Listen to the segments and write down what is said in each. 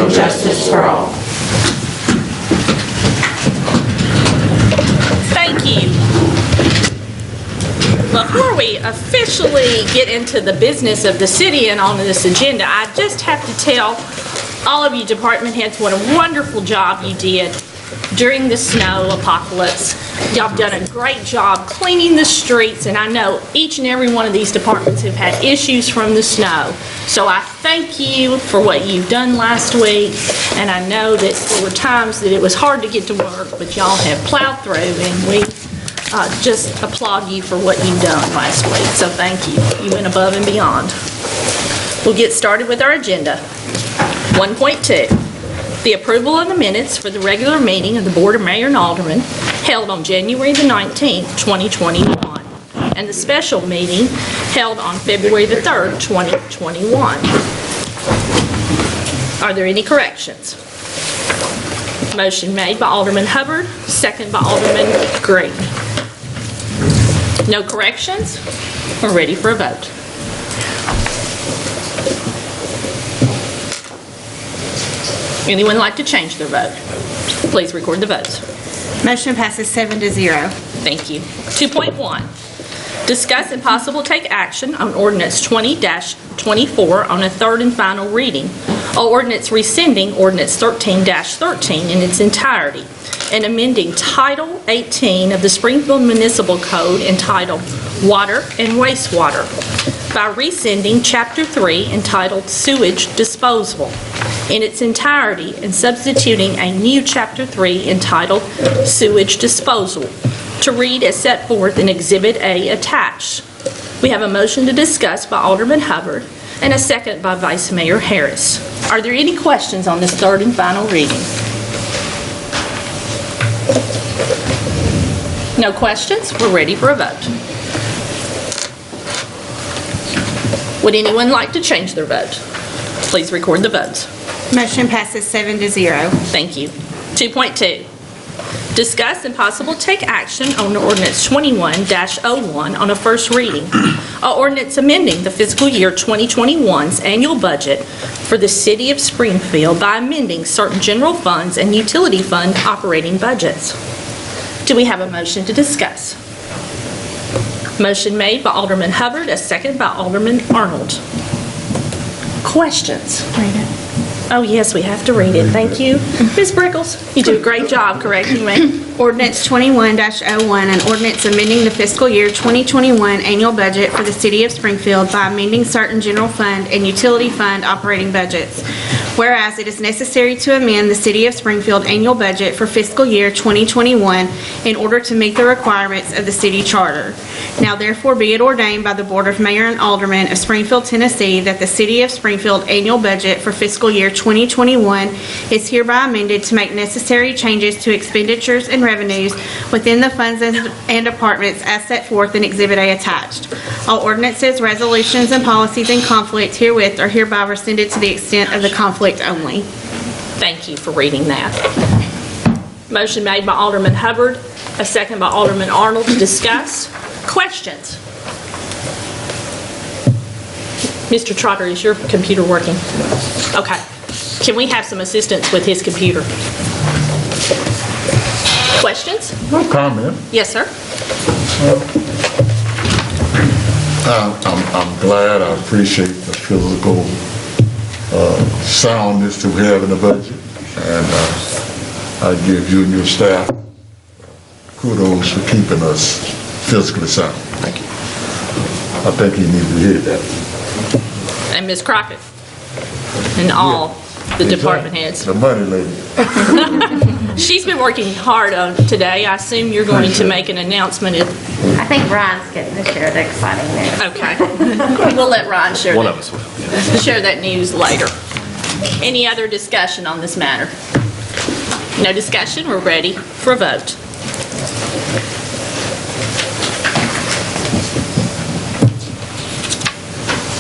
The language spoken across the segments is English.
and justice for all. Thank you. Before we officially get into the business of the city and on this agenda, I just have to tell all of you department heads what a wonderful job you did during the snow apocalypse. Y'all have done a great job cleaning the streets, and I know each and every one of these departments have had issues from the snow. So I thank you for what you've done last week, and I know that there were times that it was hard to get to work, but y'all have plowed through, and we just applaud you for what you've done last week. So thank you. You went above and beyond. We'll get started with our agenda. 1.2. The approval of the minutes for the regular meeting of the Board of Mayor and Aldermen held on January the 19th, 2021, and the special meeting held on February the 3rd, 2021. Are there any corrections? Motion made by Alderman Hubbard, second by Alderman Green. No corrections? We're ready for a vote. Anyone like to change their vote? Please record the votes. Motion passes 7-0. Thank you. 2.1, discuss and possible take action on ordinance 20-24 on a third and final reading, or ordinance rescinding ordinance 13-13 in its entirety, and amending Title 18 of the Springfield Municipal Code entitled Water and Wastewater by rescinding Chapter 3 entitled Sewage Disposal in its entirety and substituting a new Chapter 3 entitled Sewage Disposal to read as set forth in Exhibit A attached. We have a motion to discuss by Alderman Hubbard and a second by Vice Mayor Harris. Are there any questions on this third and final reading? No questions? We're ready for a vote. Would anyone like to change their vote? Please record the votes. Motion passes 7-0. Thank you. 2.2, discuss and possible take action on ordinance 21-01 on a first reading. An ordinance amending the fiscal year 2021's annual budget for the city of Springfield by amending certain general funds and utility fund operating budgets. Do we have a motion to discuss? Motion made by Alderman Hubbard, a second by Alderman Arnold. Questions? Read it. Oh, yes, we have to read it. Thank you. Ms. Brickles, you do a great job correcting me. Ordinance 21-01, an ordinance amending the fiscal year 2021 annual budget for the city of Springfield by amending certain general fund and utility fund operating budgets. Whereas it is necessary to amend the city of Springfield annual budget for fiscal year 2021 in order to meet the requirements of the city charter. Now therefore be it ordained by the Board of Mayor and Aldermen of Springfield, Tennessee, that the city of Springfield annual budget for fiscal year 2021 is hereby amended to make necessary changes to expenditures and revenues within the funds and departments as set forth in Exhibit A attached. All ordinances, resolutions, and policies in conflict herewith are hereby rescinded to the extent of the conflict only. Thank you for reading that. Motion made by Alderman Hubbard, a second by Alderman Arnold to discuss. Questions? Mr. Trotter, is your computer working? Okay. Can we have some assistance with his computer? Questions? No comment. Yes, sir. I'm glad. I appreciate the physical soundness to have in the budget, and I give you and your staff kudos for keeping us physically sound. Thank you. I think you need to hear that. And Ms. Crockett and all the department heads. The money lady. She's been working hard on today. I assume you're going to make an announcement. I think Ryan's getting to share the exciting news. Okay. We'll let Ryan share One that. of us will. Share that news later. Any other discussion on this matter? No discussion? We're ready for a vote.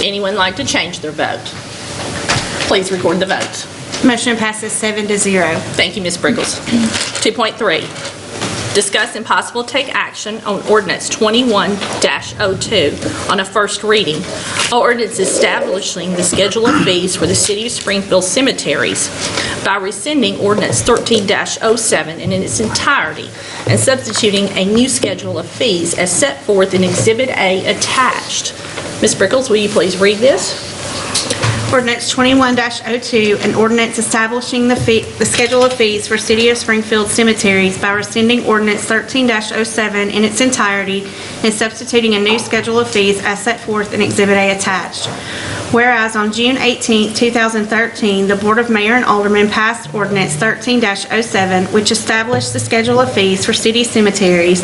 Anyone like to change their vote? Please record the vote. Motion passes 7-0. Thank you, Ms. Brickles. 2.3, Discuss and possible take action on ordinance 21-02 on a first reading. Ordinance establishing the schedule of fees for the City of Springfield cemeteries by rescinding ordinance 13-07 in its entirety and substituting a new schedule of fees as set forth in Exhibit A attached. Ms. Brickles, will you please read this? Ordinance 21-02, an ordinance establishing the schedule of fees for City of Springfield cemeteries by rescinding ordinance 13-07 in its entirety and substituting a new schedule of fees as set forth in Exhibit A attached. Whereas on June 18, 2013, the Board of Mayor and Aldermen passed ordinance 13-07, which established the schedule of fees for city cemeteries,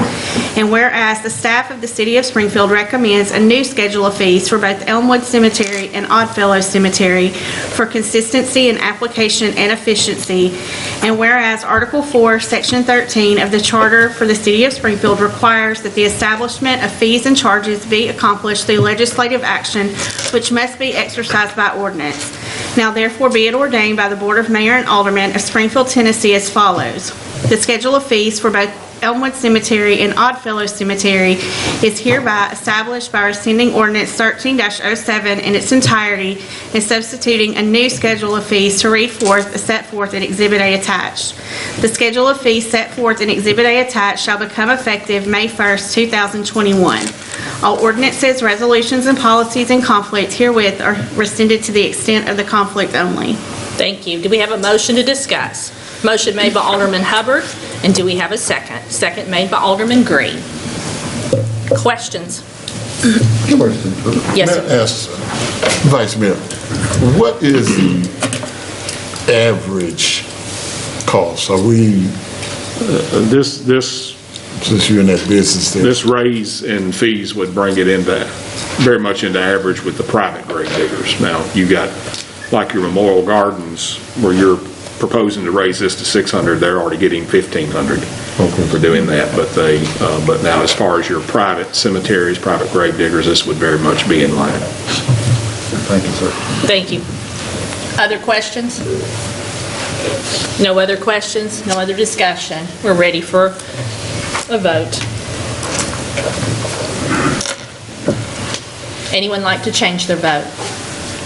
and whereas the staff of the City of Springfield recommends a new schedule of fees for both Elmwood Cemetery and Oddfellow Cemetery for consistency in application and efficiency, and whereas Article 4, Section 13 of the Charter for the City of Springfield requires that the establishment of fees and charges be accomplished through legislative action, which must be exercised by ordinance. Now therefore be it ordained by the Board of Mayor and Aldermen of Springfield, Tennessee as follows. The schedule of fees for both Elmwood Cemetery and Oddfellow Cemetery is hereby established by rescinding ordinance 13-07 in its entirety and substituting a new schedule of fees to read forth as set forth in Exhibit A attached. The schedule of fees set forth in Exhibit A attached shall become effective May 1st, 2021. All ordinances, resolutions, and policies in conflict herewith are rescinded to the extent of the conflict only. Thank you. Do we have a motion to discuss? Motion made by Alderman Hubbard, and do we have a second? Second made by Alderman Green. Questions? Question. Yes, sir. May I ask, Vice Mayor, what is the average cost? Are we, since you're in that business there? This raise in fees would bring it into, very much into average with the private grave diggers. Now, you got, like your Memorial Gardens, where you're proposing to raise this to $600, they're already getting $1,500 for doing that. But now, as far as your private cemeteries, private grave diggers, this would very much be in line. Thank you, sir. Thank you. Other questions? No other questions? No other discussion? We're ready for a vote. Anyone like to change their vote?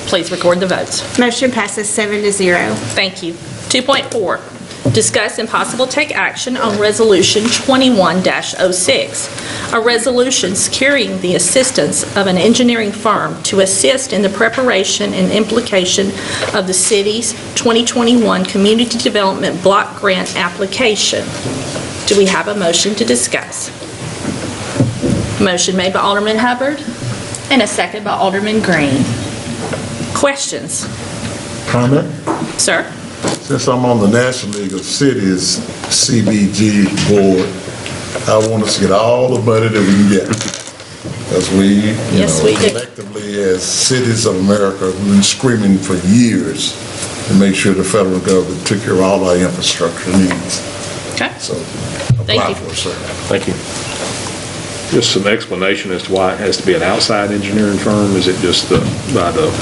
Please record the votes. Motion passes 7-0. Thank you. 2.4, discuss and possible take action on Resolution 21-06, a resolution securing the assistance of an engineering firm to assist in the preparation and implication of the city's 2021 Community Development Block Grant application. Do we have a motion to discuss? Motion made by Alderman Hubbard and a second by Alderman Green. Questions? Comment? Sir? Since I'm on the National League of Cities CBG board, I want us to get all the money that we can get. Because we do. collectively as cities of America, we've been screaming for years to make sure the federal government took care of all our infrastructure needs. Okay. So Thank apply you. for it, sir. Thank you. Just some explanation as to why it has to be an outside engineering firm? Is it just by the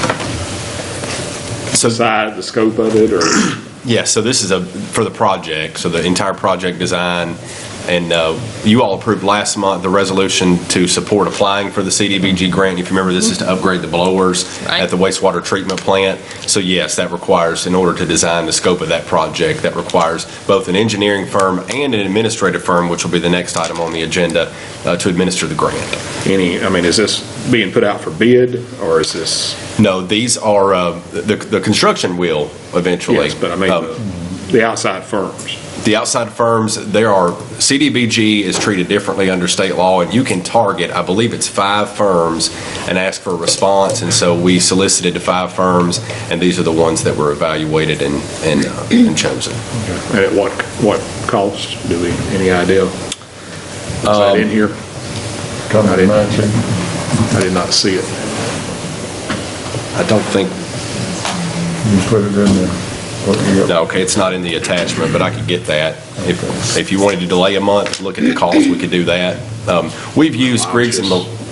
scope of it, or? Yeah, so this is for the project, so the entire project design, and you all approved last month the resolution to support applying for the CDBG grant. If you remember, this is to upgrade the blowers Right. at the wastewater treatment plant. So yes, that requires, in order to design the scope of that project, that requires both an engineering firm and an administrative firm, which will be the next item on the agenda, to administer the grant. Is this being put out for bid, or is this? No, these are, the construction will eventually. Yes, but the outside firms. The outside firms, CDBG is treated differently under state law, and you can target, I believe it's 5 firms, and ask for a response. And so we solicited to 5 firms, and these are the ones that were evaluated and chosen. And at what cost? Any idea? Is that in here? Comment, Madam I did not see it. I don't think, You put it in there. no, okay, it's not in the attachment, but I could get that. If you wanted to delay a month, look at the cost, we could do that. We've used Griggs and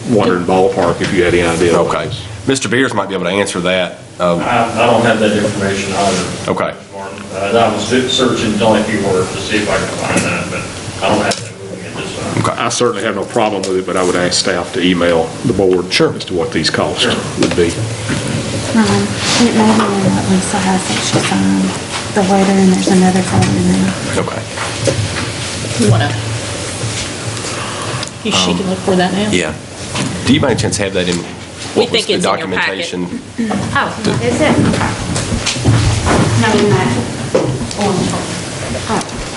Wondering ballpark if you had any idea. Okay. Mr. Beers might be able to answer that. I don't have that information either. Okay. Martin. I was searching only a few words to see if I could find that, but I don't have that with I certainly have no problem with it, but I would ask staff to email the board as to what these costs would be. It may be in what Lisa has that she signed, the letter, and there's another card in there. Okay. You wanna, she can look for that now? Yeah. Do you by any chance have that in, We what was think the it's in your packet. documentation? Oh, is it? Not in that.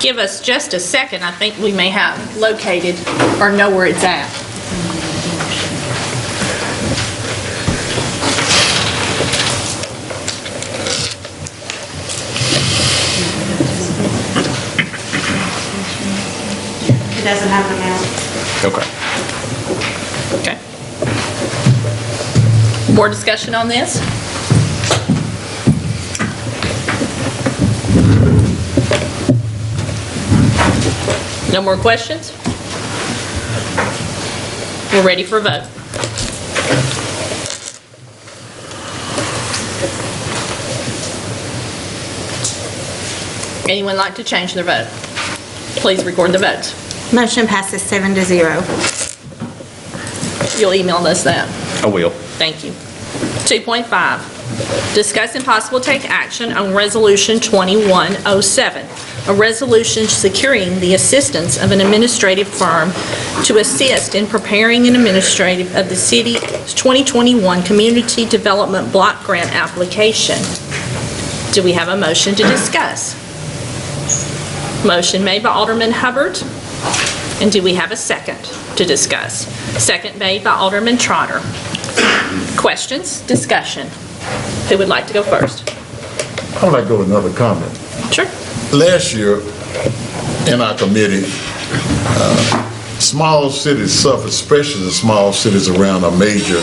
Give us just a second, I think we may have located or know where it's at. It doesn't have an amount. Okay. Okay. More discussion on this? No more questions? We're ready for a vote. Anyone like to change their vote? Please record the votes. Motion passes 7-0. You'll email us that. I will. Thank you. 2.5, discuss and possible take action on Resolution 2107, a resolution securing the assistance of an administrative firm to assist in preparing an administrative of the city's 2021 Community Development Block Grant application. Do we have a motion to discuss? Motion made by Alderman Hubbard. And do we have a second to discuss? Second made by Alderman Trotter. Questions? Discussion? Who would like to go first? I'd like to go with another comment. Sure. Last year, in our committee, small cities suffer, especially the small cities around a major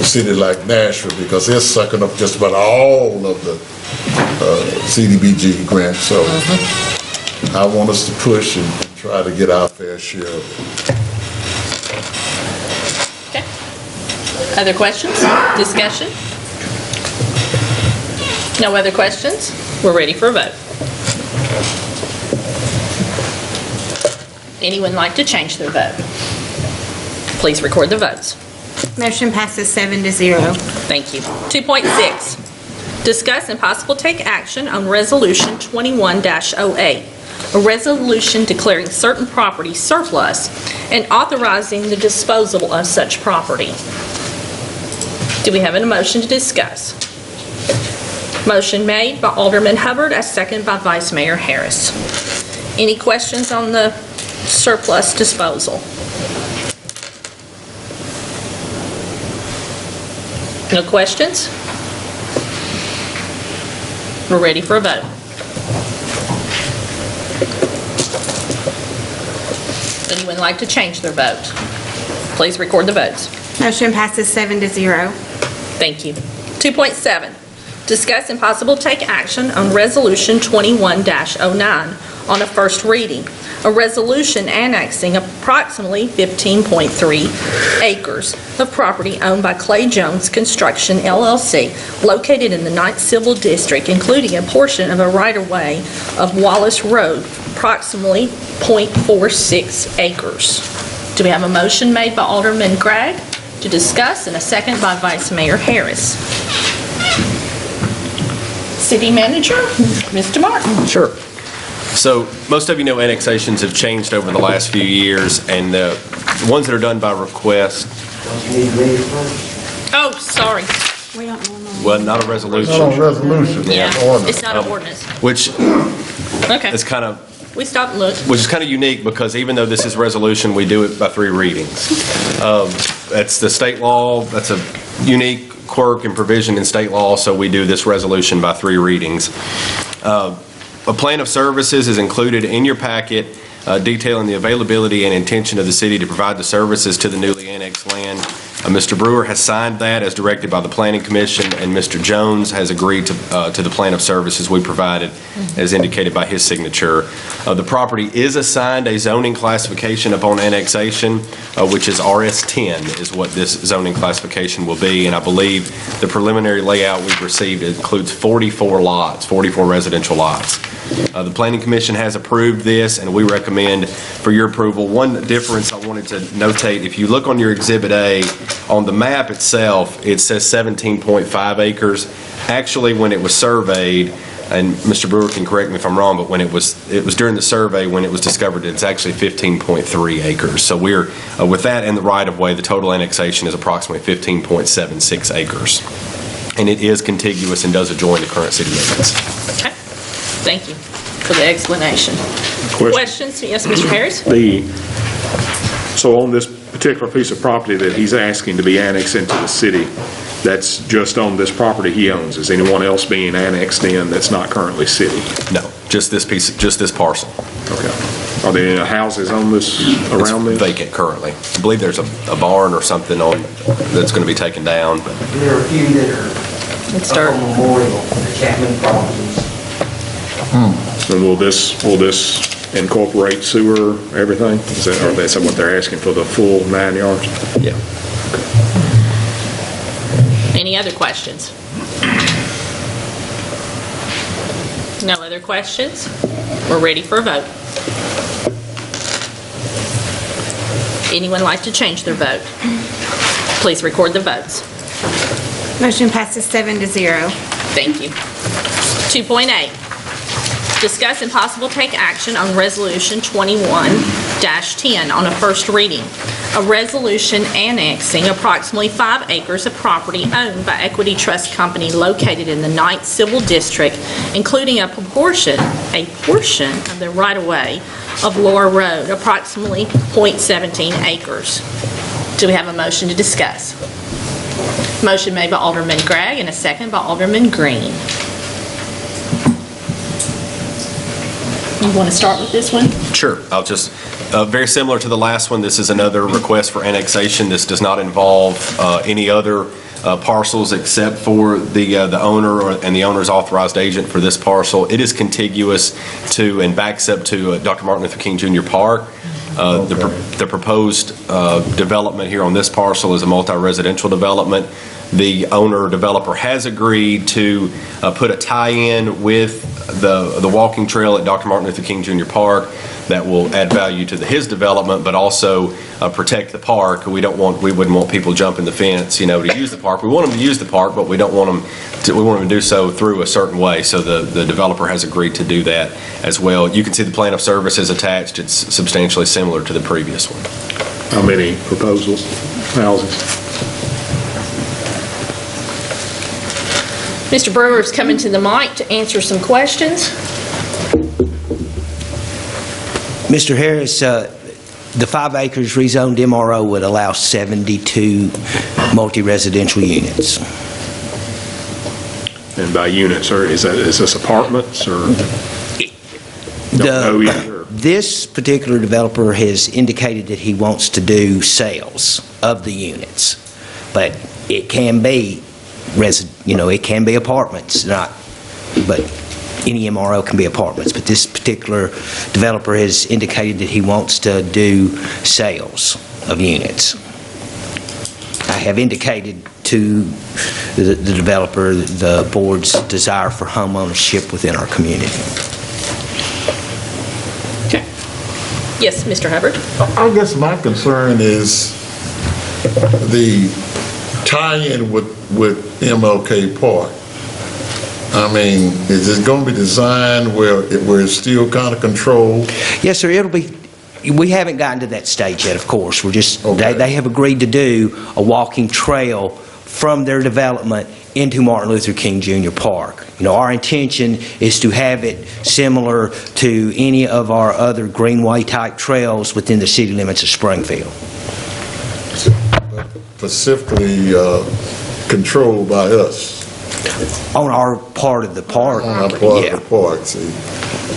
city like Nashville, because they're sucking up just about all of the CDBG grants. So I want us to push and try to get our fair share of it. Okay. Other questions? Discussion? No other questions? We're ready for a vote. Anyone like to change their vote? Please record the votes. Motion passes 7-0. Thank you. 2.6, discuss and possible take action on Resolution 21-08, a resolution declaring certain property surplus and authorizing the disposal of such property. Do we have a motion to discuss? Motion made by Alderman Hubbard, as second by Vice Mayor Harris. Any questions on the surplus disposal? No questions? We're ready for a vote. Anyone like to change their vote? Please record the votes. Motion passes 7-0. Thank you. 2.7, discuss and possible take action on Resolution 21-09 on a first reading, a resolution annexing approximately 15.3 acres of property owned by Clay Jones Construction LLC located in the 9th Civil District, including a portion of a right-of-way of Wallace Road, approximately .46 acres. Do we have a motion made by Alderman Gregg to discuss and a second by Vice Mayor Harris? City Manager, Mr. Martin. Sure. So most of you know annexations have changed over the last few years, and the ones that are done by request, Oh, sorry. We don't normally. well, not a resolution. Not on resolution, Yeah, it's ordinance. it's not an ordinance. Which Okay, is kind of, we stopped and looked. which is kind of unique, because even though this is resolution, we do it by 3 readings. That's the state law, that's a unique quirk and provision in state law, so we do this resolution by 3 readings. A plan of services is included in your packet detailing the availability and intention of the city to provide the services to the newly annexed land. Mr. Brewer has signed that as directed by the Planning Commission, and Mr. Jones has agreed to the plan of services we provided as indicated by his signature. The property is assigned a zoning classification upon annexation, which is RS10 is what this zoning classification will be, and I believe the preliminary layout we've received includes 44 lots, 44 residential lots. The Planning Commission has approved this, and we recommend for your approval. One difference I wanted to notate, if you look on your Exhibit A, on the map itself, it says 17.5 acres. Actually, when it was surveyed, and Mr. Brewer can correct me if I'm wrong, but when it was during the survey when it was discovered it's actually 15.3 acres. So we're, with that in the right-of-way, the total annexation is approximately 15.76 acres. And it is contiguous and does adjoin the current city limits. Okay. Thank you for the explanation. Questions? Yes, Mr. Harris? So on this particular piece of property that he's asking to be annexed into the city, that's just on this property he owns. Is anyone else being annexed in that's not currently city? No, just this piece, just this parcel. Okay. Are there any houses on this, around this? It's vacant currently. I believe there's a barn or something on that's going to be taken down. But There are a few that are Let's up start. on Memorial, the Chapman properties. So will this incorporate sewer, everything? Is that what they're asking for, the full 9 yards? Yeah. Any other questions? No other questions? We're ready for a vote. Anyone like to change their vote? Please record the votes. Motion passes 7-0. Thank you. 2.8, discuss and possible take action on Resolution 21-10 on a first reading. A resolution annexing approximately 5 acres of property owned by Equity Trust Company located in the 9th Civil District, including a portion of the right-of-way of Laura Road, approximately .17 acres. Do we have a motion to discuss? Motion made by Alderman Gregg and a second by Alderman Green. You want to start with this one? Sure. I'll just, very similar to the last one, this is another request for annexation. This does not involve any other parcels except for the owner and the owner's authorized agent for this parcel. It is contiguous to and backs up to Dr. Martin Luther King Jr. Park. The proposed development here on this parcel is a multi-residential development. The owner-developer has agreed to put a tie-in with the walking trail at Dr. Martin Luther King Jr. Park that will add value to his development, but also protect the park. We wouldn't want people jumping the fence, to use the park. We want them to use the park, but we want them to do so through a certain way. So the developer has agreed to do that as well. You can see the plan of services attached. It's substantially similar to the previous one. How many proposals, houses? Mr. Brewer's coming to the mic to answer some questions. Mr. Harris, the 5 acres rezoned MRO would allow 72 multi-residential units. And by units, or is this apartments, or? Don't know either. This particular developer has indicated that he wants to do sales of the units, but it can be it can be apartments, but any MRO can be apartments. But this particular developer has indicated that he wants to do sales of units. I have indicated to the developer the board's desire for home ownership within our community. Okay. Yes, Mr. Hubbard? I guess my concern is the tie-in with MLK Park. I mean, is it going to be designed where it's still kind of controlled? Yes, sir. It'll be. We haven't gotten to that stage yet, of course. We're just, Okay. they have agreed to do a walking trail from their development into Martin Luther King Jr. Park. Our intention is to have it similar to any of our other greenway-type trails within the city limits of Springfield. Specifically controlled by us. On our part of the park. On our part Yeah. of the park, see.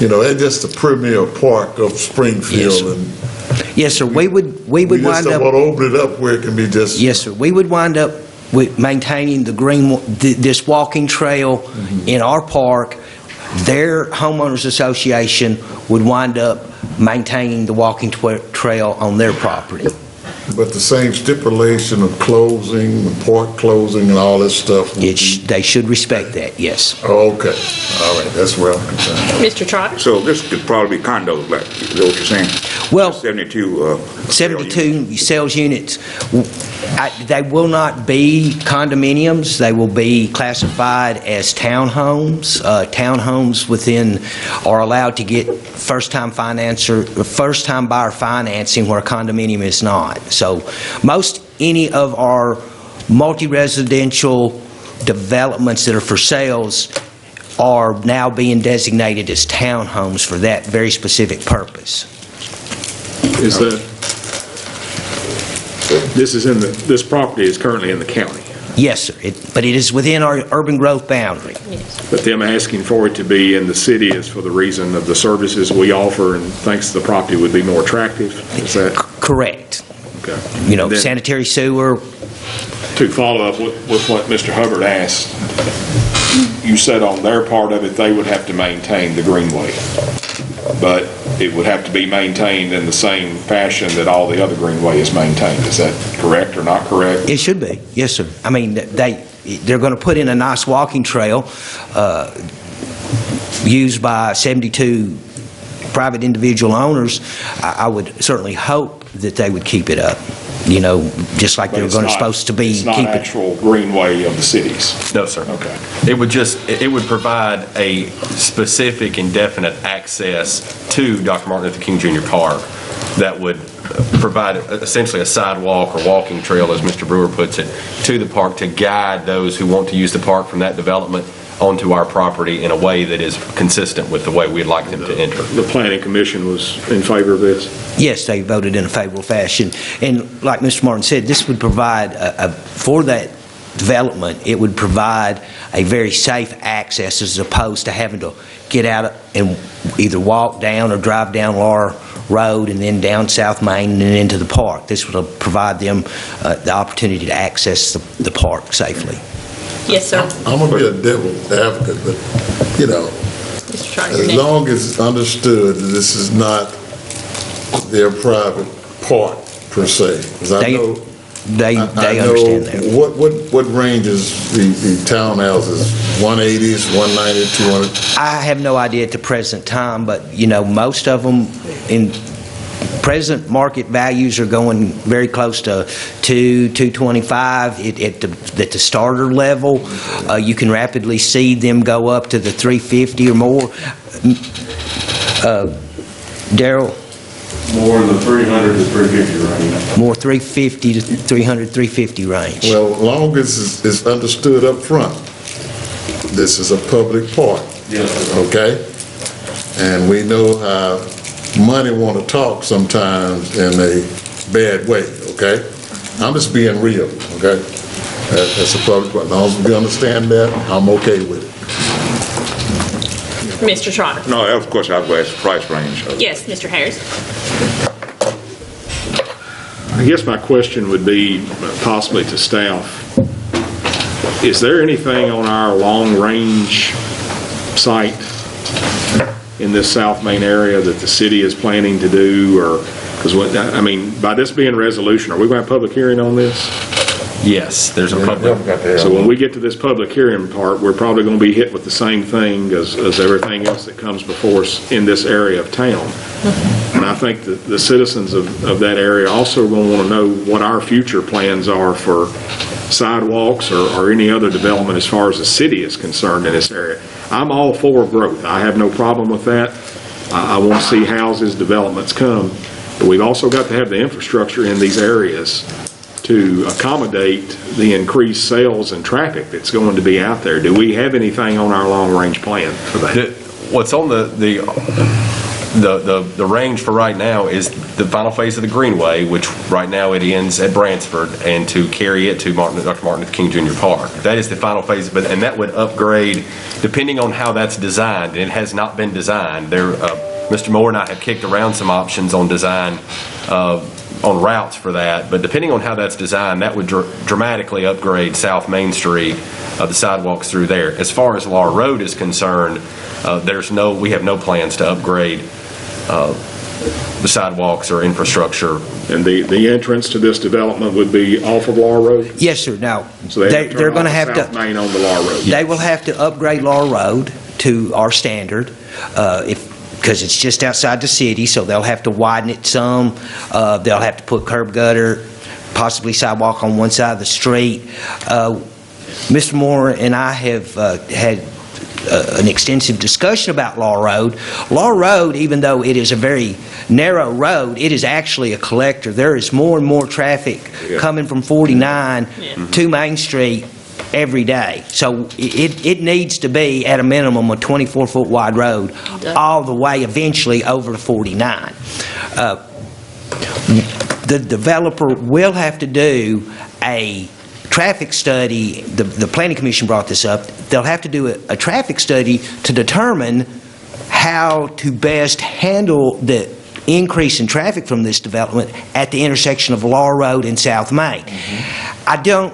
It's just the premier park of Springfield. Yes, sir. And Yes, sir, we would We just wind don't up, want to open it up where it can be just. yes, sir, we would wind up with maintaining this walking trail in our park. Their homeowners association would wind up maintaining the walking trail on their property. But the same stipulation of closing, the park closing and all this stuff. would be- They should respect that, yes. Oh, okay, all right, that's where I'm concerned. Mr. Trotter? So this could probably be condos, like, is that what you're saying? Well, 72, 72 sales units, they will not be condominiums, they will be classified as townhomes. Townhomes are allowed to get first-time buyer financing where a condominium is not. So any of our multi-residential developments that are for sales are now being designated as townhomes for that very specific purpose. Is this property is currently in the county, Yes, sir, but it is within our urban growth boundary. but them asking for it to be in the city is for the reason of the services we offer and thinks the property would be more attractive? Is that? Correct. Okay. You know, Then sanitary sewer, to follow up with what Mr. Hubbard asked, you said on their part of it, they would have to maintain the greenway, but it would have to be maintained in the same fashion that all the other greenway is maintained. Is that correct or not correct? it should be, yes, sir. I mean, they're going to put in a nice walking trail used by 72 private individual owners. I would certainly hope that they would keep it up, just like they're supposed to be. It's not actual greenway of the cities? No, sir. Okay. It would provide a specific and definite access to Dr. Martin Luther King Jr. Park that would provide essentially a sidewalk or walking trail, as Mr. Brewer puts it, to the park to guide those who want to use the park from that development onto our property in a way that is consistent with the way we'd like them to enter. The planning commission was in favor of this? Yes, they voted in a favorable fashion. And like Mr. Martin said, this would provide, for that development, it would provide a very safe access as opposed to having to get out and either walk down or drive down Laura Road and then down South Main and then into the park. This would provide them the opportunity to access the park safely. Yes, sir. I'm gonna be a devil's advocate, but, Mr. Trotter, you're as next. long as it's understood that this is not their private park per se. 'Cause I They know understand that. What ranges the townhouses, 180s, 190, 200? I have no idea at the present time, but, most of them in present market values are going very close to $225 at the starter level. You can rapidly see them go up to the $350 or more. Darrell? More in the 300 to 350 range. More 350 to 300, 350 range. Well, long as it's understood up front, this is a public park. Yes, sir. Okay? And we know how money want to talk sometimes in a bad way, okay? I'm just being real, okay? That's a public park. As long as we understand that, I'm okay with it. Mr. Trotter. No, of course, I've got the price range. Yes, Mr. Harris. I guess my question would be possibly to staff. Is there anything on our long-range site in this South Main area that the city is planning to do, or, because by this being resolution, are we going to have a public hearing on this? Yes, there's a public. So when we get to this public hearing part, we're probably going to be hit with the same thing as everything else that comes before us in this area of town. And I think that the citizens of that area also are going to want to know what our future plans are for sidewalks or any other development as far as the city is concerned in this area. I'm all for growth. I have no problem with that. I want to see houses, developments come. But we've also got to have the infrastructure in these areas to accommodate the increased sales and traffic that's going to be out there. Do we have anything on our long-range plan for that? What's on the The range for right now is the final phase of the Greenway, which right now it ends at Bransford, and to carry it to Dr. Martin Luther King Jr. Park. That is the final phase, and that would upgrade, depending on how that's designed. It has not been designed. Mr. Moore and I have kicked around some options on design, on routes for that, but depending on how that's designed, that would dramatically upgrade South Main Street, the sidewalks through there. As far as Laura Road is concerned, we have no plans to upgrade the sidewalks or infrastructure. And the entrance to this development would be off of Laura Road? Yes, sir. Now, So they're going to have South Main on the Laura Road? They will have to upgrade Laura Road to our standard, because it's just outside the city, so they'll have to widen it some. They'll have to put curb gutter, possibly sidewalk on one side of the street. Mr. Moore and I have had an extensive discussion about Law Road. Law Road, even though it is a very narrow road, it is actually a collector. There is more and more traffic coming from 49 to Main Street every day. So it needs to be, at a minimum, a 24-foot wide road all the way eventually over to 49. The developer will have to do a traffic study. The Planning Commission brought this up. They'll have to do a traffic study to determine how to best handle the increase in traffic from this development at the intersection of Law Road and South Main. I don't,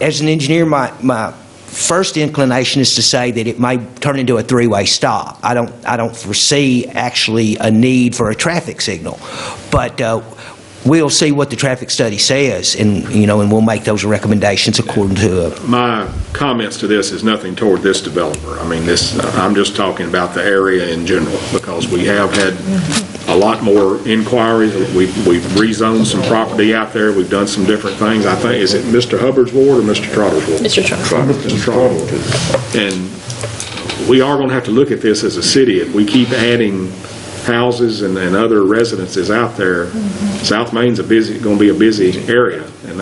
as an engineer, my first inclination is to say that it may turn into a three-way stop. I don't foresee actually a need for a traffic signal, but we'll see what the traffic study says, and we'll make those recommendations according to. My comments to this is nothing toward this developer. I mean, I'm just talking about the area in general, because we have had a lot more inquiries. We've rezoned some property out there. We've done some different things. I think, is it Mr. Hubbard's ward or Mr. Trotter's ward? Mr. Trotter. Mr. Trotter. And we are going to have to look at this as a city. If we keep adding houses and other residences out there, South Main's going to be a busy area, and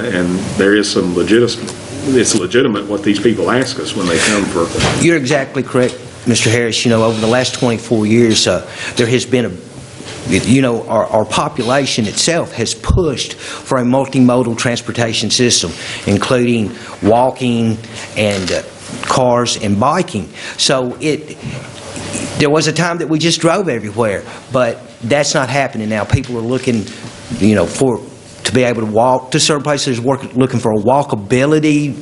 there is some it's legitimate what these people ask us when they come for. You're exactly correct, Mr. Harris. Over the last 24 years, there has been our population itself has pushed for a multimodal transportation system, including walking and cars and biking. So there was a time that we just drove everywhere, but that's not happening now. People are looking, to be able to walk to certain places, looking for a walkability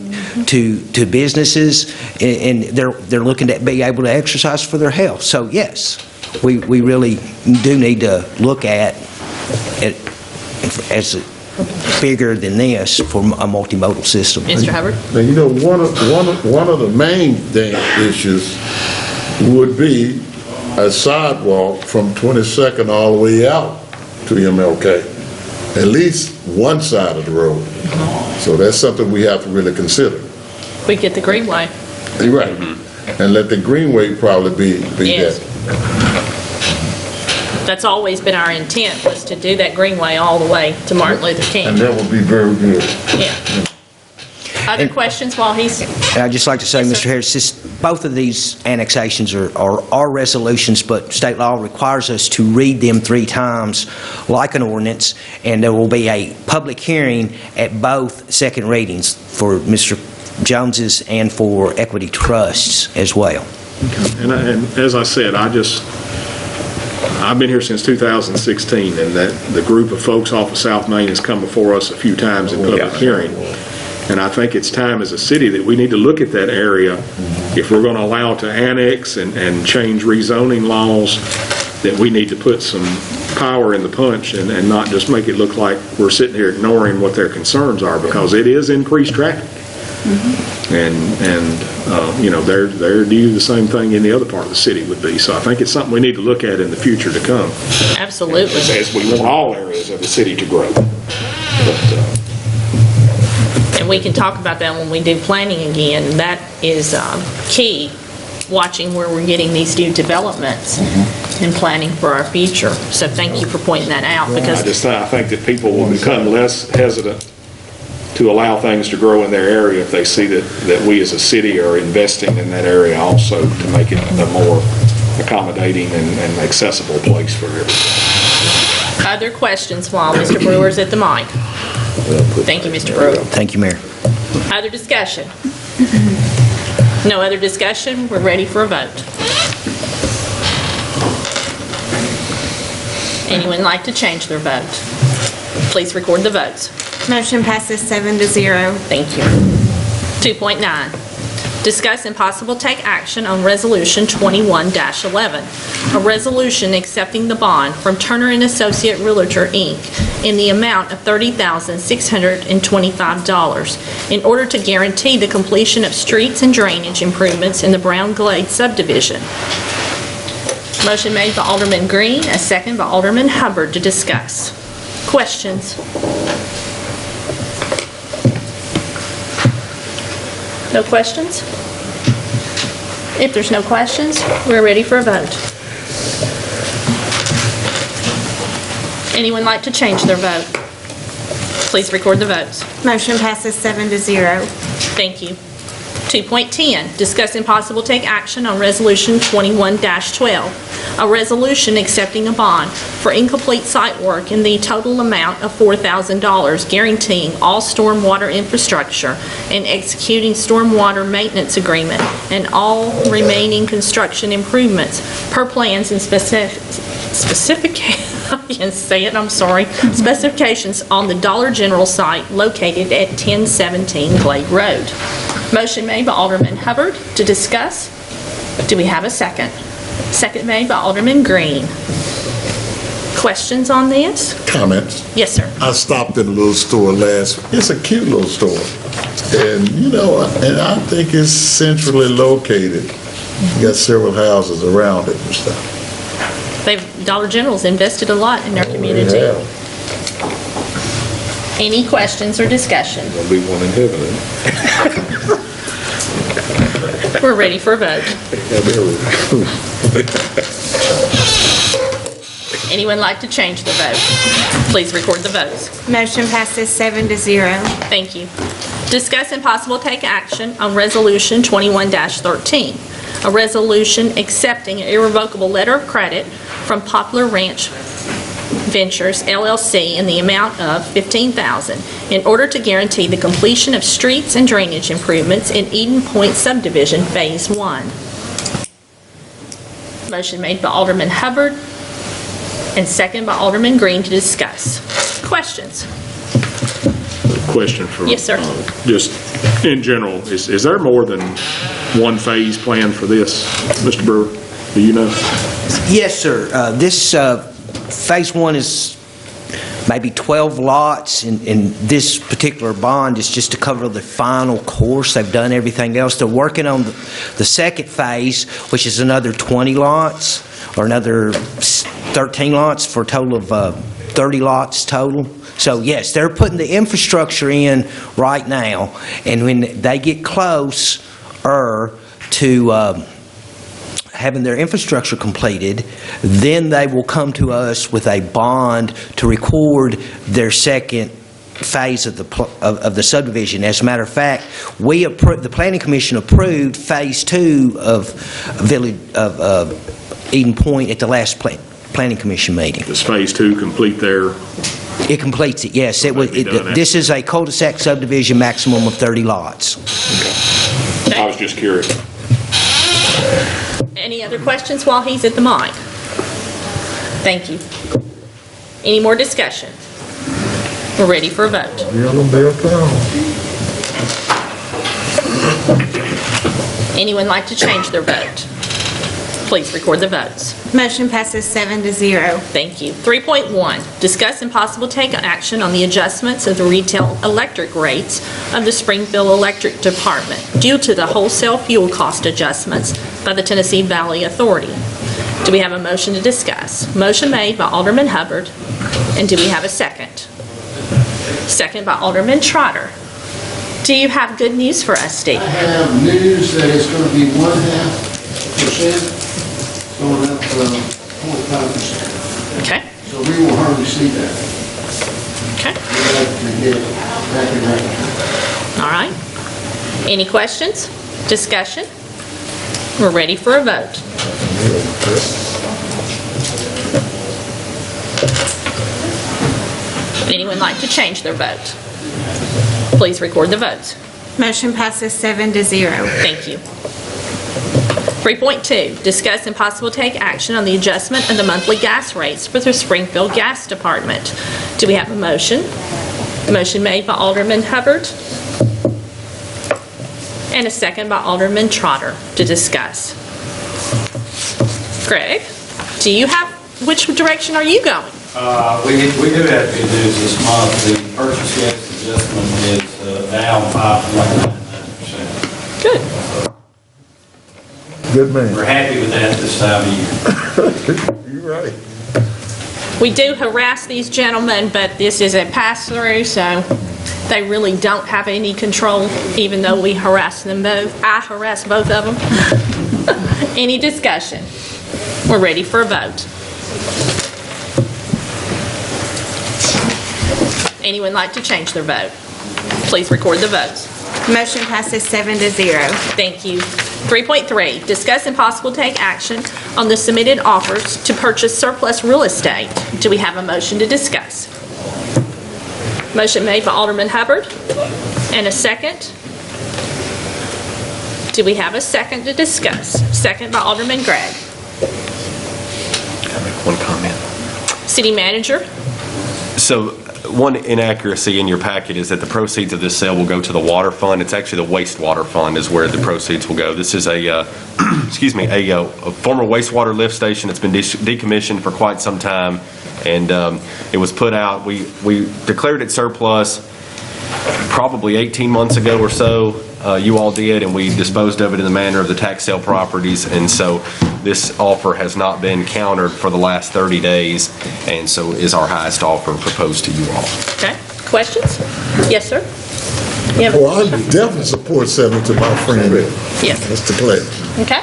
to businesses, and they're looking to be able to exercise for their health. So yes, we really do need to look at it as bigger than this for a multimodal system. Mr. Hubbard? Now, one of the main issues would be a sidewalk from 22nd all the way out to MLK, at least one side of the road. So that's something we have to really consider. We get the Greenway. You're right. And let the Greenway probably be Yes. that. That's always been our intent, was to do that Greenway all the way to Martin Luther King. And that would be very good. Yeah. Other questions while he's... And I'd just like to say, Yes, Mr. sir. Harris, both of these annexations are resolutions, but state law requires us to read them 3 times like an ordinance, and there will be a public hearing at both second readings for Mr. Jones's and for Equity Trusts as well. And as I said, I've been here since 2016, and that the group of folks off of South Main has come before us a few times in public hearing. And I think it's time as a city that we need to look at that area. If we're going to allow it to annex and change rezoning laws, that we need to put some power in the punch and not just make it look like we're sitting here ignoring what their concerns are, because it is increased traffic. They're due the same thing any other part of the city would be. So I think it's something we need to look at in the future to come. Absolutely. As we want all areas of the city to grow. And we can talk about that when we do planning again. That is key, watching where we're getting these new developments and planning for our future. So thank you for pointing that out, because I think that people will become less hesitant to allow things to grow in their area if they see that we as a city are investing in that area also to make it a more accommodating and accessible place for everyone. Other questions while Mr. Brewer's at the mic? Thank you, Mr. Brewer. Thank you, Mayor. Other discussion? No other discussion? We're ready for a vote. Anyone like to change their vote? Please record the votes. Motion passes 7-0. Thank you. 2.9, discuss and possible take action on Resolution 21-11, a resolution accepting the bond from Turner & Associate Realtor, Inc. in the amount of $30,625 in order to guarantee the completion of streets and drainage improvements in the Brown Glade subdivision. Motion made by Alderman Green, a second by Alderman Hubbard to discuss. Questions? No questions? If there's no questions, we're ready for a vote. Anyone like to change their vote? Please record the votes. Motion passes 7-0. Thank you. 2.10, discuss and possible take action on Resolution 21-12, a resolution accepting a bond for incomplete site work in the total amount of $4,000, guaranteeing all stormwater infrastructure and executing stormwater maintenance agreement and all remaining construction improvements per plans and specifications on the Dollar General site located at 1017 Glade Road. Motion made by Alderman Hubbard to discuss. Do we have a second? Second made by Alderman Green. Questions on this? Comments? Yes, sir. I stopped at a little store last, it's a cute little store. And, and I think it's centrally located. You got several houses around it and stuff. Dollar General's invested a lot in their community. Yeah. Any questions or discussion? There'll be one in heaven. We're ready for a vote. Anyone like to change the vote? Please record the votes. Motion passes 7-0. Thank you. Discuss and possible take action on Resolution 21-13, a resolution accepting an irrevocable letter of credit from Poplar Ranch Ventures, LLC, in the amount of $15,000 in order to guarantee the completion of streets and drainage improvements in Eden Point Subdivision Phase 1. Motion made by Alderman Hubbard and second by Alderman Green to discuss. Questions? Question for... Yes, sir. Just in general, is there more than one phase planned for this, Mr. Brewer? Do you know? Yes, sir. This Phase 1 is maybe 12 lots, and this particular bond is just to cover the final course. They've done everything else. They're working on the second phase, which is another 20 lots, or another 13 lots, for a total of 30 lots total. So, yes, they're putting the infrastructure in right now, and when they get closer to having their infrastructure completed, then they will come to us with a bond to record their second phase of the subdivision. As a matter of fact, the Planning Commission approved Phase 2 of Eden Point at the last Planning Commission meeting. Does Phase 2 complete their... It completes it, yes. This is a cul-de-sac subdivision, maximum of 30 lots. Okay. I was just curious. Any other questions while he's at the mic? Thank you. Any more discussion? We're ready for a vote. Anyone like to change their vote? Please record the votes. Motion passes 7-0. Thank you. 3.1, discuss and possible take action on the adjustments of the retail electric rates of the Springfield Electric Department due to the wholesale fuel cost adjustments by the Tennessee Valley Authority. Do we have a motion to discuss? Motion made by Alderman Hubbard, and do we have a second? Second by Alderman Trotter. Do you have good news for us, Steve? I have news that it's going to be 0.5%. Going up 0.5%. Okay. So we will hardly see that. Okay. We'll have to get back in that. All right. Any questions? Discussion? We're ready for a vote. Anyone like to change their vote? Please record the votes. Motion passes 7-0. Thank you. 3.2, discuss and possible take action on the adjustment of the monthly gas rates for the Springfield Gas Department. Do we have a motion? A motion made by Alderman Hubbard and a second by Alderman Trotter to discuss. Greg, do you have, which direction are you going? We do have good news this month. The purchase gas adjustment is down 5.99%. Good. Good man. We're happy with that this time of year. You're right. We do harass these gentlemen, but this is a pass-through, so they really don't have any control, even though we harass them both. I harass both of them. Any discussion? We're ready for a vote. Anyone like to change their vote? Please record the votes. Motion passes 7-0. Thank you. 3.3, discuss and possible take action on the submitted offers to purchase surplus real estate. Do we have a motion to discuss? Motion made by Alderman Hubbard and a second. Do we have a second to discuss? Second by Alderman Gregg. Can I make one comment? City Manager? So one inaccuracy in your packet is that the proceeds of this sale will go to the water fund. It's actually the wastewater fund is where the proceeds will go. This is a, excuse me, a former wastewater lift station that's been decommissioned for quite some time, and it was put out. We declared it surplus probably 18 months ago or so. You all did, and we disposed of it in the manner of the tax sale properties, and so this offer has not been countered for the last 30 days, and so is our highest offer proposed to you all. Okay. Questions? Yes, sir. Yeah. Well, I definitely support selling to my friend. Yes. That's the pledge. Okay.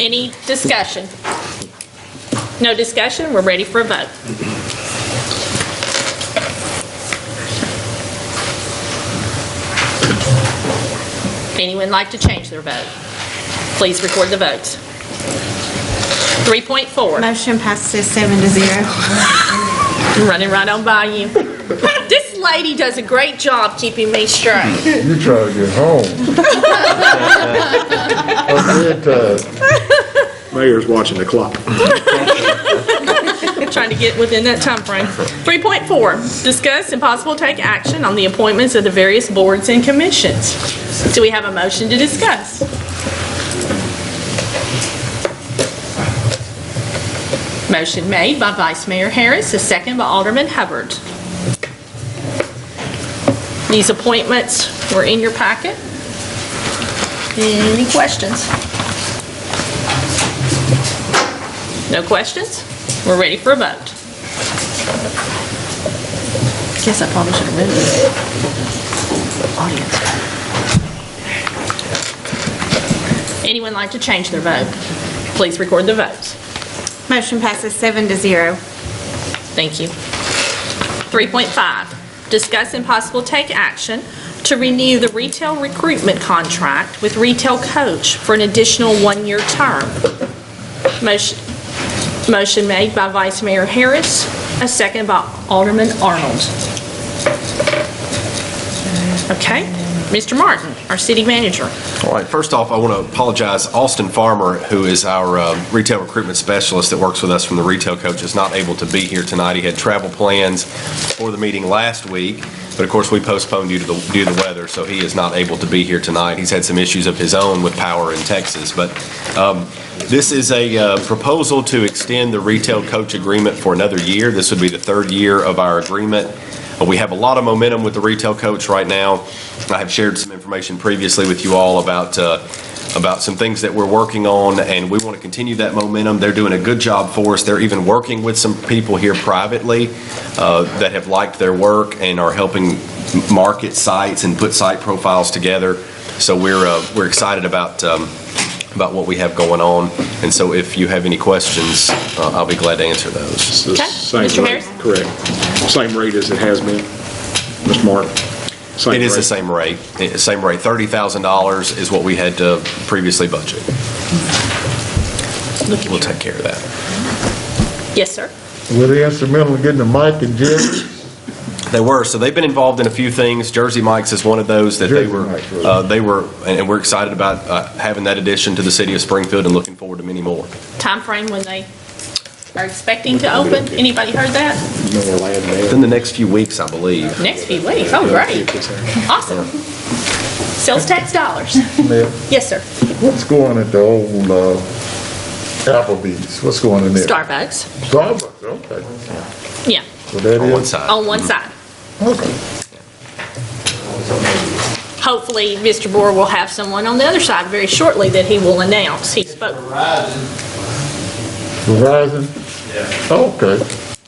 Any discussion? No discussion? We're ready for a vote. Anyone like to change their vote? Please record the votes. 3.4. Motion passes 7-0. I'm running right on by you. This lady does a great job keeping me straight. You try to get home. I'm dead tired. Mayor's watching the clock. Trying to get within that time frame. 3.4, discuss and possible take action on the appointments of the various boards and commissions. Do we have a motion to discuss? Motion made by Vice Mayor Harris, a second by Alderman Hubbard. These appointments were in your packet. Any questions? No questions? We're ready for a vote. Guess I probably should have read this. Audience. Anyone like to change their vote? Please record the votes. Motion passes 7-0. Thank you. 3.5, discuss and possible take action to renew the retail recruitment contract with Retail Coach for an additional 1-year term. Motion made by Vice Mayor Harris, a second by Alderman Arnold. Okay, Mr. Martin, our city manager. All right, first off, I want to apologize. Austin Farmer, who is our retail recruitment specialist that works with us from the Retail Coach, is not able to be here tonight. He had travel plans for the meeting last week, but of course we postponed due to the weather, so he is not able to be here tonight. He's had some issues of his own with power in Texas, but this is a proposal to extend the Retail Coach agreement for another year. This would be the third year of our agreement. We have a lot of momentum with the Retail Coach right now. I have shared some information previously with you all about some things that we're working on, and we want to continue that momentum. They're doing a good job for us. They're even working with some people here privately that have liked their work and are helping market sites and put site profiles together. So we're excited about what we have going on, and so if you have any questions, I'll be glad to answer those. It's the Okay, same Mr. rate, Harris? correct. Same rate as it has been, Mr. Martin. Same It is the rate. same rate. $30,000 is what we had previously budgeted. we'll take care of that. Yes, sir. Were they instrumental in getting the mic and Jerry? They were, so they've been involved in a few things. Jersey Mike's is one of those that Jersey Mike's, right. they were, and we're excited about having that addition to the city of Springfield and looking forward to many more. Time frame when they are expecting to open? Anybody heard that? Within the next few weeks, I believe. Next few weeks. Oh, great. Awesome. Sales tax dollars. Mayor, Yes, sir. what's going at the old Applebee's? What's going in there? Starbucks. Starbucks, okay. Yeah, So that On one is, side. on one side. okay. Hopefully, Mr. Boer will have someone on the other side very shortly that he will announce. He spoke. Verizon? Yeah. Okay.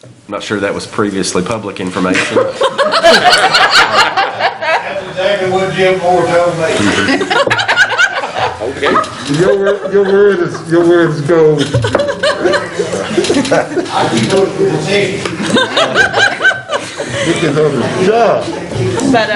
I'm not sure that was previously public information. That's exactly what Jim Moore told me. Your word is gold. I can go to the city. Look at her job. But,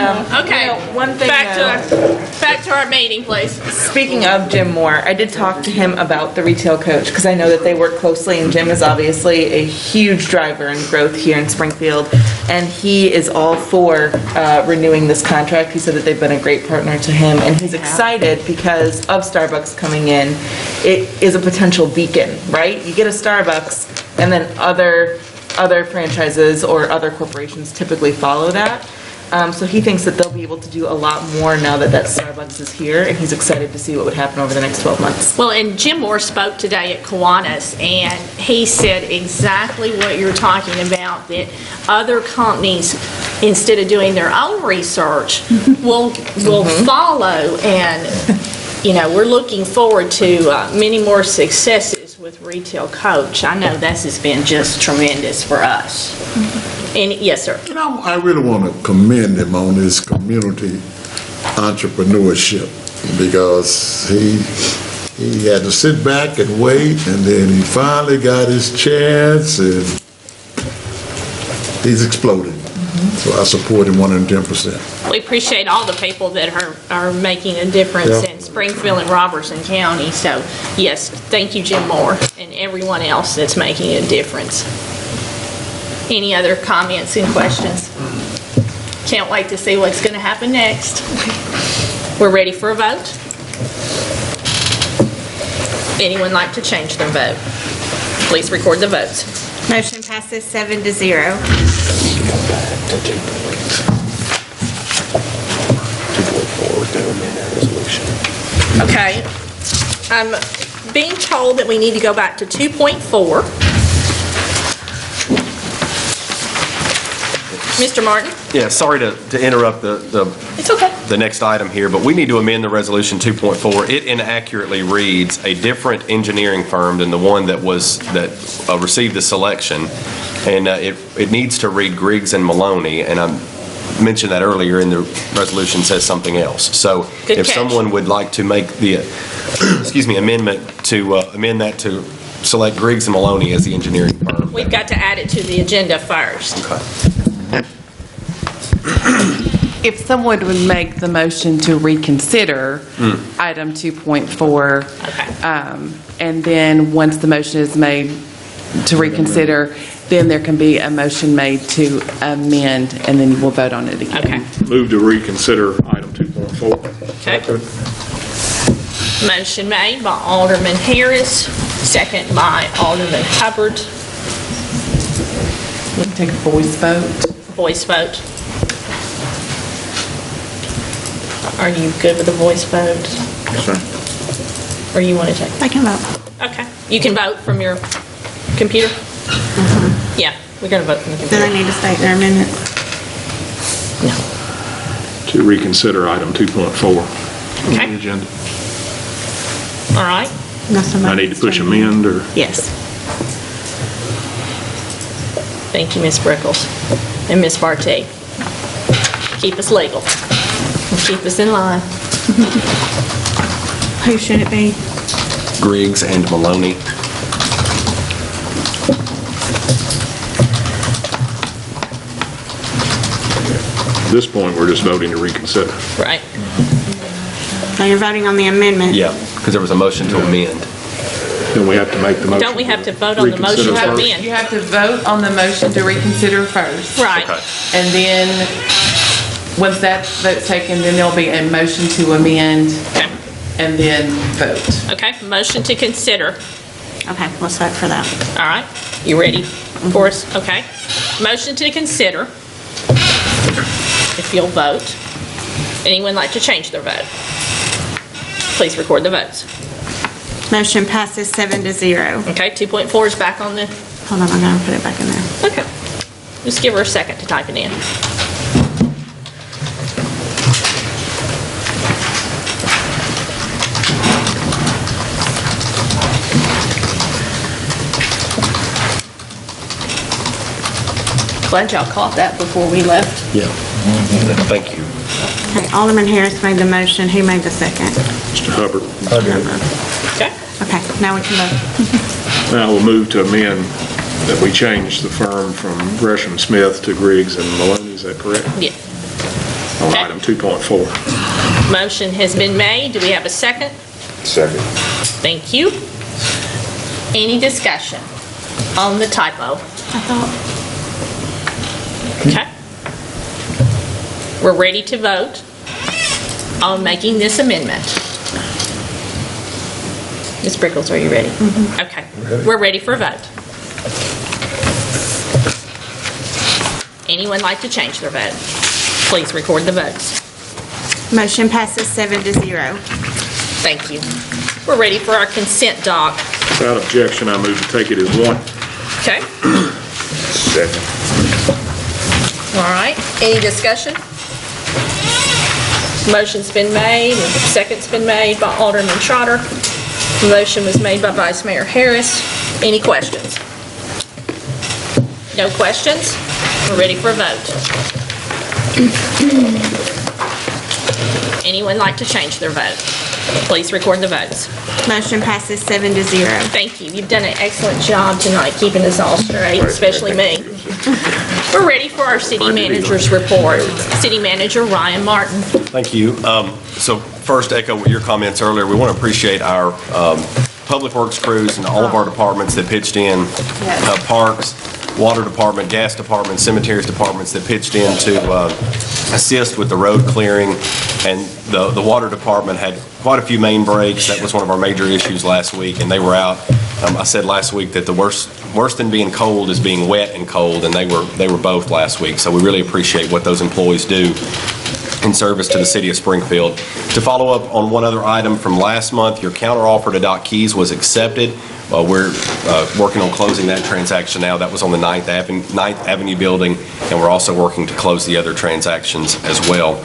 Okay, one thing, back to our meeting, please. speaking of Jim Moore, I did talk to him about the retail coach, because I know that they work closely, and Jim is obviously a huge driver in growth here in Springfield, and he is all for renewing this contract. He said that they've been a great partner to him, and he's excited because of Starbucks coming in. It is a potential beacon, right? You get a Starbucks, and then other franchises or other corporations typically follow that. So he thinks that they'll be able to do a lot more now that Starbucks is here, and he's excited to see what would happen over the next 12 months. Well, and Jim Moore spoke today at Kiwanis, and he said exactly what you're talking about, that other companies, instead of doing their own research, will follow, and, you know, we're looking forward to many more successes with Retail Coach. I know this has been just tremendous for us. And, yes, sir. And I really want to commend him on his community entrepreneurship, because he had to sit back and wait, and then he finally got his chance, and he's exploding. So I support him 110%. We appreciate all the people that are making a difference Yeah. in Springfield and Robertson County. So, yes, thank you, Jim Moore, and everyone else that's making a difference. Any other comments and questions? Can't wait to see what's going to happen next. We're ready for a vote. Anyone like to change their vote? Please record the votes. Motion passes 7-0. Okay. I'm being told that we need to go back to 2.4. Mr. Martin? Yeah, sorry to interrupt It's okay. the next item here, but we need to amend the resolution 2.4. It inaccurately reads a different engineering firm than the one that received the selection, and it needs to read Griggs and Maloney, and I mentioned that earlier, and the resolution says something else. So Good if catch. someone would like to make the amendment to amend that to select Griggs and Maloney as the engineering firm. We've got to add it to the agenda first. Okay. If someone would make the motion to reconsider item 2.4, Okay. and then once the motion is made to reconsider, then there can be a motion made to amend, and then we'll vote on it again. Okay. Move to reconsider item 2.4. Okay. Motion made by Alderman Harris, second by Alderman Hubbard. We'll take a voice vote. Voice vote. Are you good with the voice vote? Yes, sir. Or you want to take? I can vote. Okay. You can vote from your computer? Yeah, we're going to vote from the Do computer. they need to state their amendment? To reconsider item 2.4 on Okay. the agenda. All right. No, somebody I need to needs push amend, or? Yes. Thank you, Ms. Brickles and Ms. Barty. Keep us legal. Keep us in line. Who should it be? Griggs and Maloney. At this point, we're just voting to reconsider. Right. So you're voting on the amendment? Yeah, because there was a motion to amend. Then we have to make the motion. Don't we have to vote on the motion reconsider to first? amend? You have to vote on the motion to reconsider first. Right. And then, once that vote's taken, then there'll be a motion to amend Okay. and then vote. Okay, motion to consider. Okay, let's vote for that. All right, you ready for us? Okay. Motion to consider. If you'll vote. Anyone like to change their vote? Please record the votes. Motion passes 7-0. Okay, 2.4 is back on the, Hold on, I'm gonna put it back in there. okay. Just give her a second to type it in. Glad y'all caught that before we left. Yeah. Thank you. Okay, Alderman Harris made the motion. Who made the second? Mr. Hubbard. Okay. Okay, now we can vote. Now we'll move to amend that we change the firm from Gresham Smith to Griggs and Maloney, is that correct? Yeah. On Okay. item 2.4. Motion has been made. Do we have a second? Second. Thank you. Any discussion on the typo? Okay. We're ready to vote on making this amendment. Ms. Brickles, are you ready? Okay. We're ready for a vote. Anyone like to change their vote? Please record the votes. Motion passes 7-0. Thank you. We're ready for our consent doc. Without objection, I move to take it as one. Okay. Second. All right. Any discussion? Motion's been made, and second's been made by Alderman Trotter. The motion was made by Vice Mayor Harris. Any questions? No questions? We're ready for a vote. Anyone like to change their vote? Please record the votes. Motion passes 7-0. Thank you. You've done an excellent job tonight keeping us all straight, especially me. We're ready for our city manager's report. City Manager Ryan Martin. Thank you. So first, echo your comments earlier. We want to appreciate our public works crews and all of our departments that pitched in, parks, water department, gas department, cemeteries departments that pitched in to assist with the road clearing. And the water department had quite a few main breaks. That was one of our major issues last week, and they were out. I said last week that the worst than being cold is being wet and cold, and they were both last week. So we really appreciate what those employees do in service to the city of Springfield. To follow up on one other item from last month, your counteroffer to Doc Keys was accepted. We're working on closing that transaction now. That was on the 9th Avenue building, and we're also working to close the other transactions as well.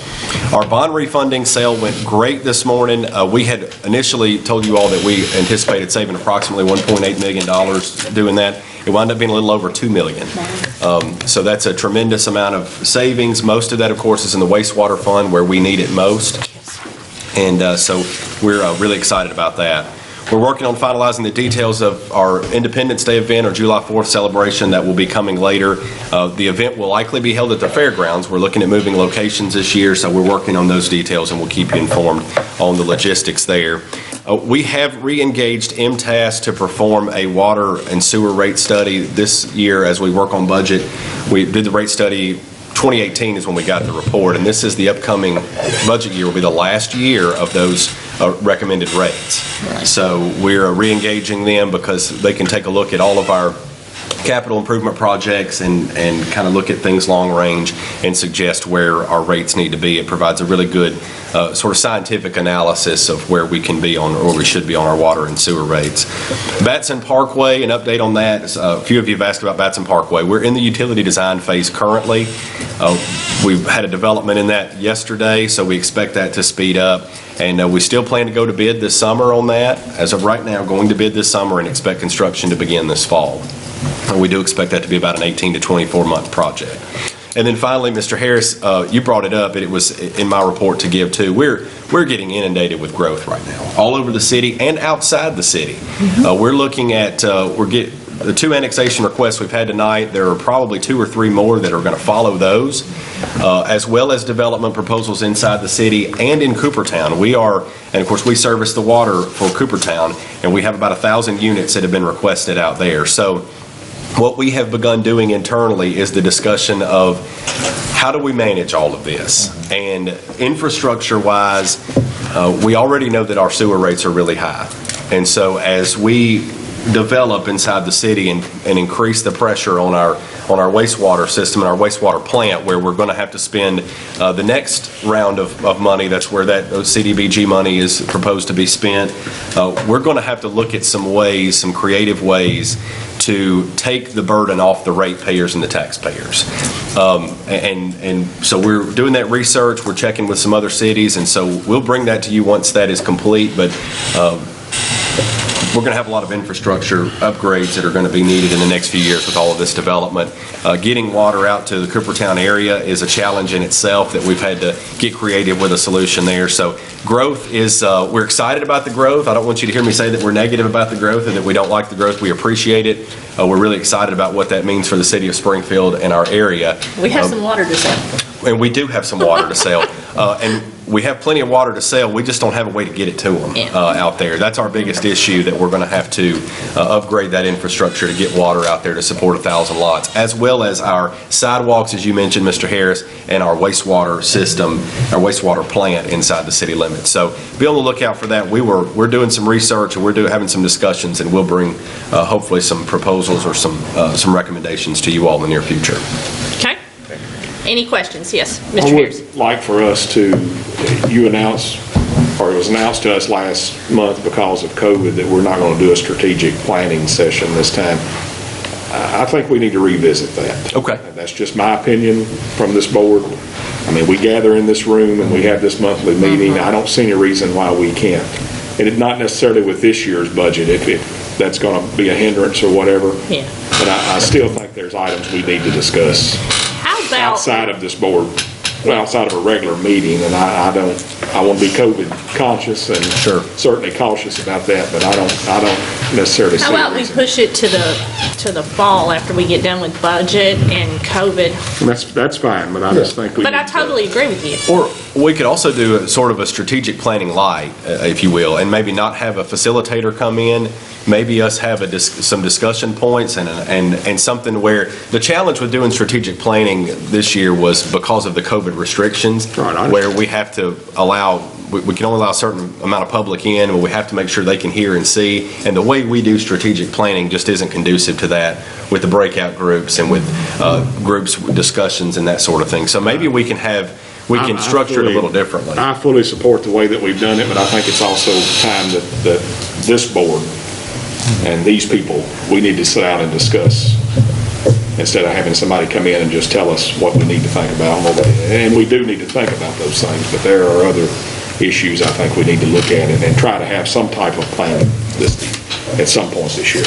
Our bond refunding sale went great this morning. We had initially told you all that we anticipated saving approximately $1.8 million doing that. It wound up being a little over $2 million. So that's a tremendous amount of savings. Most of that, of course, is in the wastewater fund where we need it most. And so we're really excited about that. We're working on finalizing the details of our Independence Day event, or July 4th celebration that will be coming later. The event will likely be held at the fairgrounds. We're looking at moving locations this year, so we're working on those details, and we'll keep you informed on the logistics there. We have re-engaged MTAS to perform a water and sewer rate study this year as we work on budget. We did the rate study. 2018 is when we got the report, and this is the upcoming budget year will be the last year of those recommended rates. Right. So we're re-engaging them because they can take a look at all of our capital improvement projects and kind of look at things long range and suggest where our rates need to be. It provides a really good sort of scientific analysis of where we can be on, or we should be on, our water and sewer rates. Batson Parkway, an update on that. A few of you have asked about Batson Parkway. We're in the utility design phase currently. We've had a development in that yesterday, so we expect that to speed up. And we still plan to go to bid this summer on that. As of right now, going to bid this summer and expect construction to begin this fall. We do expect that to be about an 18 to 24 month project. And then finally, Mr. Harris, you brought it up, and it was in my report to give too. We're getting inundated with growth right now, all over the city and outside the city. We're looking at, the two annexation requests we've had tonight, there are probably 2 or 3 more that are going to follow those, as well as development proposals inside the city and in Coopertown. And of course, we service the water for Coopertown, and we have about 1,000 units that have been requested out there. So what we have begun doing internally is the discussion of how do we manage all of this? And infrastructure-wise, we already know that our sewer rates are really high. And so as we develop inside the city and increase the pressure on our wastewater system and our wastewater plant, where we're going to have to spend the next round of money, that's where that CDBG money is proposed to be spent, we're going to have to look at some ways, some creative ways to take the burden off the ratepayers and the taxpayers. And so we're doing that research, we're checking with some other cities, and so we'll bring that to you once that is complete, but we're going to have a lot of infrastructure upgrades that are going to be needed in the next few years with all of this development. Getting water out to the Coopertown area is a challenge in itself that we've had to get creative with a solution there. So growth is, we're excited about the growth. I don't want you to hear me say that we're negative about the growth and that we don't like the growth. We appreciate it. We're really excited about what that means for the city of Springfield and our area. We have some water to sell. And we do have some water to sell. And we have plenty of water to sell, we just don't have a way to get it to them out there. That's our biggest issue, that we're going to have to upgrade that infrastructure to get water out there to support 1,000 lots, as well as our sidewalks, as you mentioned, Mr. Harris, and our wastewater system, our wastewater plant inside the city limits. So be on the lookout for that. We're doing some research, and we're having some discussions, and we'll bring hopefully some proposals or some recommendations to you all in the near future. Okay. Any questions? Yes, Mr. I Harris. would like for us to, you announced, or it was announced to us last month because of COVID that we're not going to do a strategic planning session this time. I think we need to revisit that. Okay. That's just my opinion from this board. I mean, we gather in this room and we have this monthly meeting. I don't see any reason why we can't. And it's not necessarily with this year's budget, if that's going to be a hindrance or whatever. Yeah. But I still think there's items we need to discuss outside of this board, outside of a regular meeting, and I want to be COVID conscious and certainly cautious about that, but I don't necessarily see How about we push it to the fall after we get done with budget and COVID? That's fine, but I just think we. But I totally agree with you. Or we could also do a sort of a strategic planning light, if you will, and maybe not have a facilitator come in. Maybe us have some discussion points and something where the challenge with doing strategic planning this year was because of the COVID restrictions, where we have to we can only allow a certain amount of public in, and we have to make sure they can hear and see. And the way we do strategic planning just isn't conducive to that with the breakout groups and with groups discussions and that sort of thing. So maybe we can structure it a little differently. I fully support the way that we've done it, but I think it's also time that this board and these people, we need to sit down and discuss instead of having somebody come in and just tell us what we need to think about. And we do need to think about those things, but there are other issues I think we need to look at and try to have some type of plan at some point this year.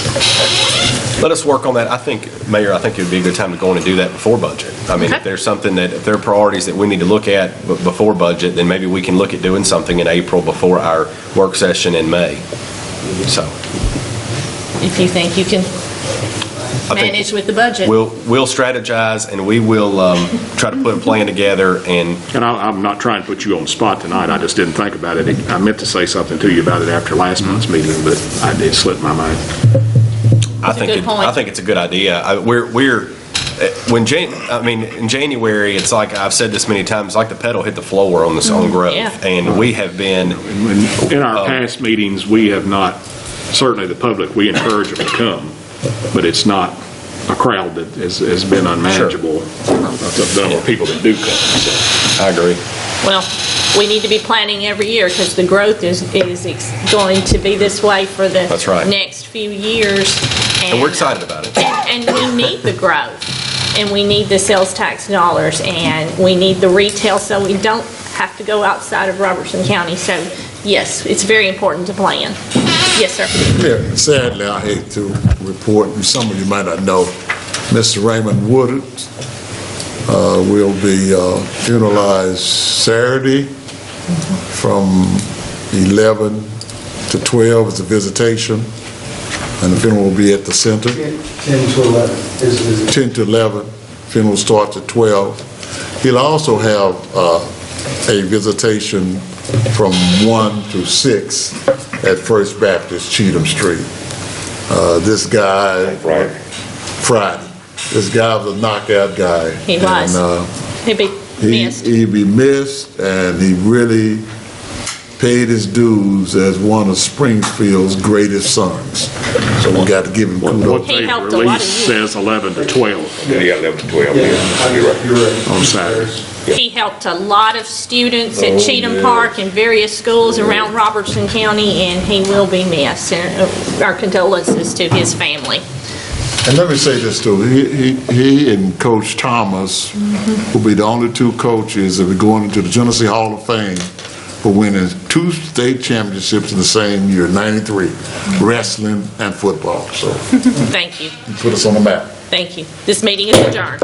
Let us work on that. I think, Mayor, it would be a good time to go in and do that before budget. I mean, if there's something if there are priorities that we need to look at before budget, then maybe we can look at doing something in April before our work session in May. So. If you think you can manage with the budget. We'll strategize, and we will try to put a plan together. And I'm not trying to put you on the spot tonight. I just didn't think about it. I meant to say something to you about it after last month's meeting, but I did slip my mind. I think it's a good idea. In January, it's like I've said this many times, like the pedal hit the floor on this on growth, and we have been in our past meetings. We have not. Certainly the public, we encourage them to come, but it's not a crowd that has been unmanageable. The number of people that do come. So. I agree. Well, we need to be planning every year because the growth is going to be this way for the next few years. And we're excited about it. And we need the growth, and we need the sales tax dollars, and we need the retail so we don't have to go outside of Robertson County. So, yes, it's very important to plan. Yes, sir. Yeah, sadly, I hate to report, and some of you might not know, Mr. Raymond Woodard will be funeralized Saturday from 11 to 12 as a visitation. And the funeral will be at the center, 10 to 11. Is it? 10 to 11. Funeral starts at 12. He'll also have a visitation from 1 to 6 at First Baptist Cheatham Street. This guy... Friday. This guy was a knockout guy. He was. And, He'd be missed. He'd be missed, and he really paid his dues as one of Springfield's greatest sons. So we got to give him kudos. What He they helped a lot of released youth. says 11 to 12 Yeah, 11 to 12, yeah. You're right. on Saturday. He helped a lot of students Oh, at Cheatham yeah. Park and various schools around Robertson County, and he will be missed. And our condolences to his family. And let me say this too, he and Coach Thomas will be the only two coaches that will be going into the Genesee Hall of Fame for winning 2 state championships in the same year, 93, wrestling and football. So Thank you. you put us on the map. Thank you. This meeting is adjourned.